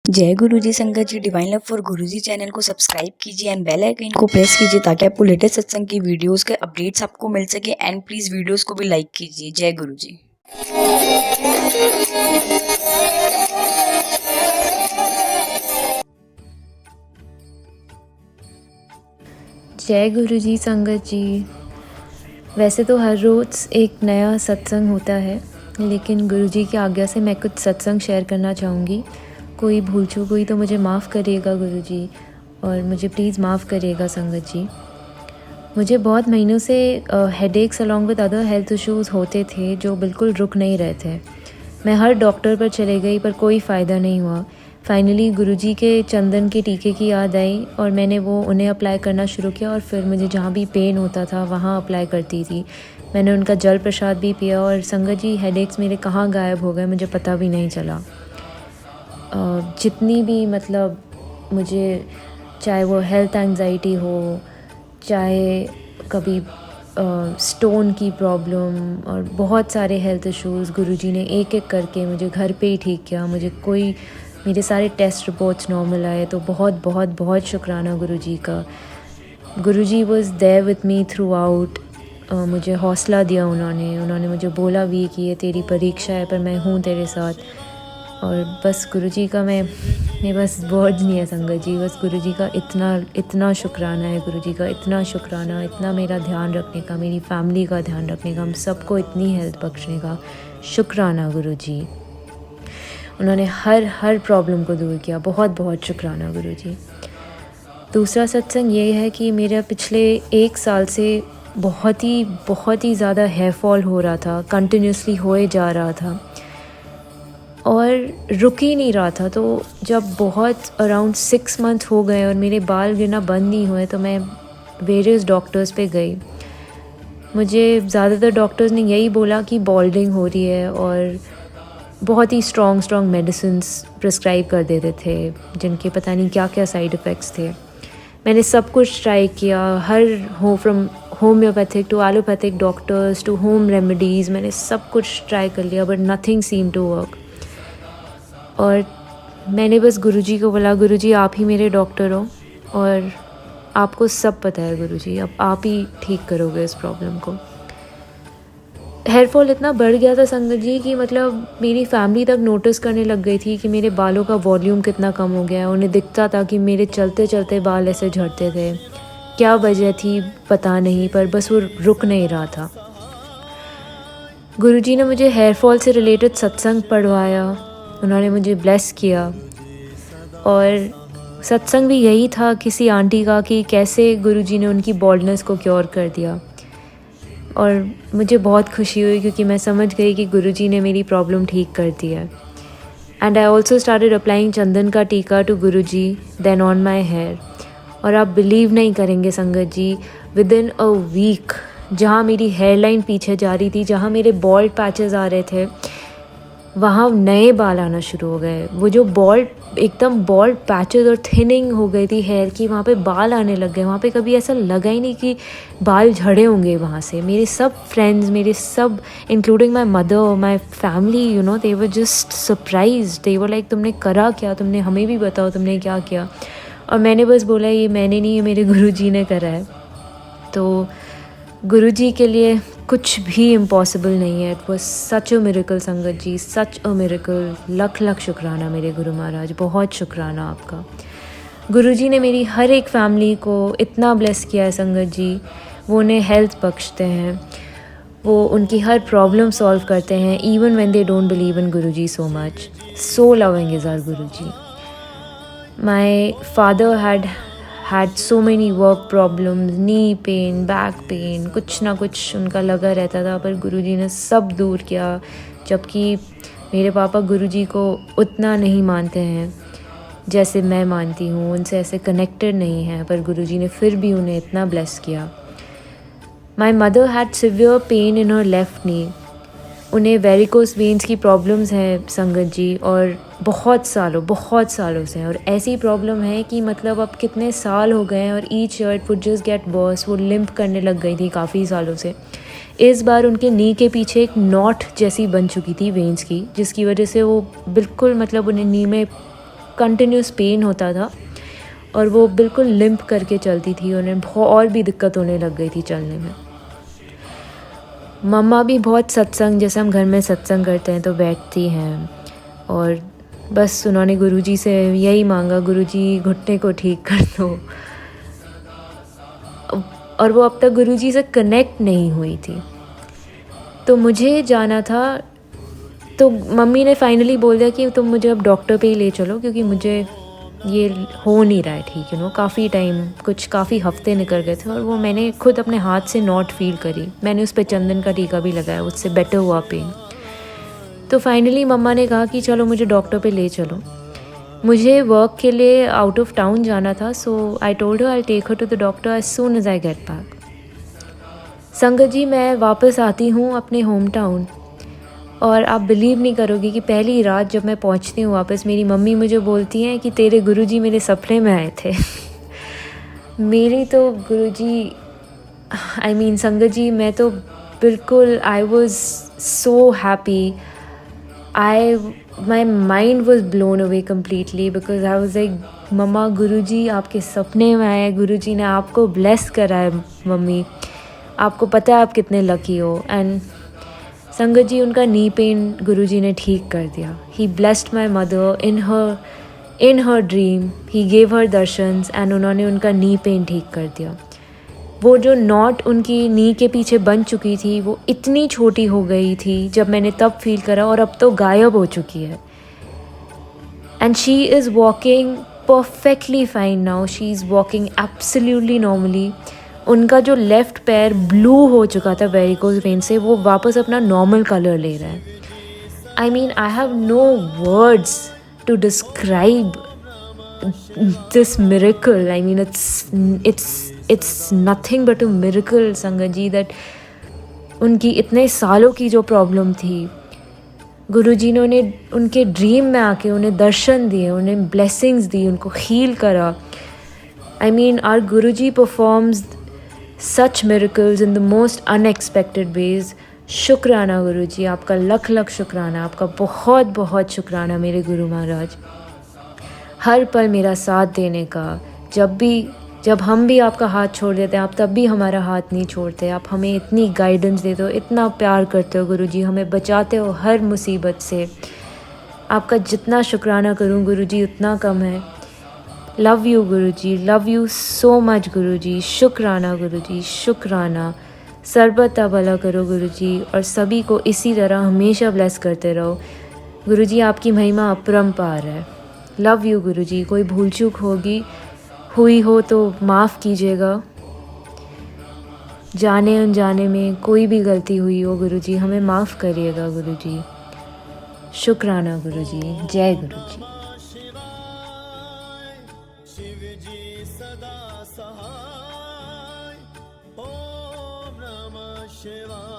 जय गुरुजी संगत जी। Divine love for Guruji channel को सब्सक्राइब कीजिए एंड बेल आइकन को प्रेस कीजिए ताकि आपको लेटेस्ट सत्संग की वीडियोस के अपडेट्स आपको मिल सके। एंड प्लीज वीडियोस को भी लाइक कीजिए। जय गुरुजी। जय गुरुजी संगत जी। वैसे तो हर रोज़ एक नया सत्संग होता है, लेकिन गुरुजी की आज्ञा से मैं कुछ सत्संग शेयर करना चाहूँगी। कोई भूल चूक हुई तो मुझे माफ़ करिएगा गुरुजी, और मुझे प्लीज़ माफ़ करिएगा संगत जी। मुझे बहुत महीनों से headaches along with other health issues होते थे जो बिल्कुल रुक नहीं रहे थे। मैं हर डॉक्टर पर चले गई पर कोई फ़ायदा नहीं हुआ। फाइनली गुरुजी के चंदन के टीके की याद आई और मैंने वो उन्हें अप्लाई करना शुरू किया, और फिर मुझे जहाँ भी पेन होता था वहाँ अप्लाई करती थी। मैंने उनका जल प्रसाद भी पिया, और संगत जी हेडेक्स मेरे कहाँ गायब हो गए मुझे पता भी नहीं चला। जितनी भी मतलब मुझे, चाहे वो हेल्थ एंग्जाइटी हो, चाहे कभी स्टोन की प्रॉब्लम और बहुत सारे हेल्थ इश्यूज़, गुरुजी ने एक एक करके मुझे घर पे ही ठीक किया। मेरे सारे टेस्ट रिपोर्ट्स नॉर्मल आए, तो बहुत बहुत बहुत शुक्राना गुरुजी का। Guruji was there with me throughout. मुझे हौसला दिया उन्होंने मुझे बोला भी कि ये तेरी परीक्षा है पर मैं हूँ तेरे साथ। और बस गुरुजी का मैं बस वर्ड्स नहीं है संगत जी। बस गुरुजी का इतना शुक्राना है, गुरुजी का इतना शुक्राना, इतना मेरा ध्यान रखने का, मेरी फैमिली का ध्यान रखने का, हम सबको इतनी हेल्थ बख्शने का शुक्राना गुरुजी। उन्होंने हर प्रॉब्लम को दूर किया। बहुत बहुत शुक्राना गुरुजी। दूसरा सत्संग ये है कि मेरा पिछले 1 साल से बहुत ही ज़्यादा हेयर फॉल हो रहा था, कंटिन्यूसली होए जा रहा था और रुक ही नहीं रहा था। तो जब बहुत अराउंड 6 मंथ हो गए और मेरे बाल गिरना बंद नहीं हुए, तो मैं वेरियस डॉक्टर्स पे गई। मुझे ज़्यादातर डॉक्टर्स ने यही बोला कि बॉल्डिंग हो रही है, और बहुत ही स्ट्रॉन्ग मेडिसिन्स प्रिस्क्राइब कर देते थे जिनके पता नहीं क्या क्या साइड इफ़ेक्ट्स थे। मैंने सब कुछ ट्राई किया, from homoeopathic to allopathic doctors to home remedies, मैंने सब कुछ ट्राई कर लिया, but nothing seem to work. और मैंने बस गुरुजी को बोला, गुरुजी आप ही मेरे डॉक्टर हो और आपको सब पता है गुरुजी, अब आप ही ठीक करोगे इस प्रॉब्लम को। हेयर फॉल इतना बढ़ गया था संगत जी कि मतलब मेरी फैमिली तक नोटिस करने लग गई थी कि मेरे बालों का वॉल्यूम कितना कम हो गया है। उन्हें दिखता था कि मेरे चलते चलते बाल ऐसे झड़ते थे। क्या वजह थी पता नहीं, पर बस वो रुक नहीं रहा था। गुरुजी ने मुझे हेयर फॉल से रिलेटेड सत्संग पढ़वाया, उन्होंने मुझे ब्लेस किया, और सत्संग भी यही था किसी आंटी का कि कैसे गुरुजी ने उनकी बॉल्डनेस को क्योर कर दिया। और मुझे बहुत खुशी हुई क्योंकि मैं समझ गई कि गुरुजी ने मेरी प्रॉब्लम ठीक कर दी है। And I also started applying चंदन का टीका to Guruji then on my hair. और आप बिलीव नहीं करेंगे संगत जी, विद इन अ वीक जहाँ मेरी हेयर लाइन पीछे जा रही थी, जहाँ मेरे बॉल्ड पैचेस आ रहे थे, वहाँ नए बाल आना शुरू हो गए। वो जो एकदम बॉल्ड पैचेस और थिनिंग हो गई थी हेयर की, वहाँ पे बाल आने लग गए। वहाँ पे कभी ऐसा लगा ही नहीं कि बाल झड़े होंगे वहाँ से। मेरे सब friends, including my mother, my family, they were just surprise. They were like तुमने करा क्या, तुमने हमें भी बताओ तुमने क्या किया। और मैंने बस बोला ये मैंने नहीं, ये मेरे गुरुजी ने करा है। तो गुरुजी के लिए कुछ भी इम्पॉसिबल नहीं है। It was such a miracle संगत जी, सच अ मिरेकल। लख शुक्राना मेरे गुरु महाराज, बहुत शुक्राना आपका। गुरुजी ने मेरी हर एक फैमिली को इतना ब्लेस किया है संगत जी। वो उन्हें हेल्थ बख्शते हैं, वो उनकी हर प्रॉब्लम सॉल्व करते हैं, even when they don't believe in Guruji so much. So loving is our Guruji. My father had so many work problems, knee pain, back pain, कुछ ना कुछ उनका लगा रहता था, पर गुरुजी ने सब दूर किया। जबकि मेरे पापा गुरुजी को उतना नहीं मानते हैं जैसे मैं मानती हूँ, उनसे ऐसे कनेक्टेड नहीं हैं, पर गुरुजी ने फिर भी उन्हें इतना ब्लेस किया। My mother had severe pain in her left नी। उन्हें वेरिकोस वेन्स की प्रॉब्लम्स हैं संगत जी, और बहुत सालों से हैं। और ऐसी प्रॉब्लम है कि मतलब अब कितने साल हो गए हैं, और each year it would just get worse. वो लिम्प करने लग गई थी काफ़ी सालों से। इस बार उनके नी के पीछे एक नॉट जैसी बन चुकी थी वेन्स की, जिसकी वजह से वो बिल्कुल मतलब उन्हें नी में कंटिन्यूस पेन होता था और वो बिल्कुल लिम्प करके चलती थी, उन्हें बहुत और भी दिक्कत होने लग गई थी चलने में। मम्मा भी बहुत सत्संग, जैसे हम घर में सत्संग करते हैं तो बैठती हैं, और बस उन्होंने गुरुजी से यही मांगा, गुरुजी घुटने को ठीक कर दो। और वो अब तक गुरुजी से कनेक्ट नहीं हुई थी। तो मुझे जाना था, तो मम्मी ने फाइनली बोल दिया कि तुम मुझे अब डॉक्टर पे ही ले चलो, क्योंकि मुझे ये हो नहीं रहा है ठीक, काफ़ी टाइम, कुछ काफ़ी हफ्ते निकल गए थे, और वो मैंने खुद अपने हाथ से नॉट फील करी। मैंने उस पर चंदन का टीका भी लगाया, उससे बेटर हुआ पेन। तो फाइनली मम्मा ने कहा कि चलो मुझे डॉक्टर पे ले चलो। मुझे वर्क के लिए आउट ऑफ टाउन जाना था, so I told her I take her to the doctor as soon as I get back. संगत जी, मैं वापस आती हूँ अपने होम टाउन, और आप बिलीव नहीं करोगे कि पहली रात जब मैं पहुँचती हूँ वापस, मेरी मम्मी मुझे बोलती हैं कि तेरे गुरुजी मेरे सपने में आए थे। मेरी तो गुरुजी, आई मीन संगत जी, मैं तो बिल्कुल, I was so happy, my mind was blown away completely, because I was like mumma, Guruji आपके सपने में आए, गुरुजी ने आपको ब्लेस करा है मम्मी, आपको पता है आप कितने लकी हो। एंड संगत जी, उनका नी पेन गुरुजी ने ठीक कर दिया। He blessed my mother in her dream, he gave her darshans, and उन्होंने उनका नी पेन ठीक कर दिया। वो जो नॉट उनकी नी के पीछे बन चुकी थी, वो इतनी छोटी हो गई थी जब मैंने तब फील करा, और अब तो गायब हो चुकी है। And she is walking perfectly fine now, she is walking absolutely normally. उनका जो लेफ़्ट पैर ब्लू हो चुका था वेरिकोज वेन से, वो वापस अपना नॉर्मल कलर ले रहा है। I mean, I have no words to describe this miracle. I mean, it's nothing but a miracle, संगत जी, that उनकी इतने सालों की जो प्रॉब्लम थी, गुरुजी ने उनके ड्रीम में आके उन्हें दर्शन दिए, उन्हें ब्लेसिंग्स दी, उनको हील करा। I mean, our Guruji performs such miracles in the most unexpected ways. शुक्राना गुरुजी, आपका लख लख शुक्राना, आपका बहुत बहुत शुक्राना मेरे गुरु महाराज, हर पल मेरा साथ देने का। जब हम भी आपका हाथ छोड़ देते हैं, आप तब भी हमारा हाथ नहीं छोड़ते। आप हमें इतनी गाइडेंस देते हो, इतना प्यार करते हो गुरुजी, हमें बचाते हो हर मुसीबत से। आपका जितना शुक्राना करूं गुरुजी उतना कम है। Love you Guruji, love you so much Guruji. शुक्राना गुरुजी, शुक्राना। सरबत भला करो गुरुजी, और सभी को इसी तरह हमेशा ब्लेस करते रहो गुरुजी। आपकी महिमा अपरंपार है। लव यू गुरुजी। कोई भूल चूक हुई हो तो माफ़ कीजिएगा। जाने अनजाने में कोई भी गलती हुई हो गुरुजी, हमें माफ़ करिएगा गुरुजी। शुक्राना गुरुजी। जय गुरुजी। शिवजी सदा सहाय। ओम नमः शिवाय।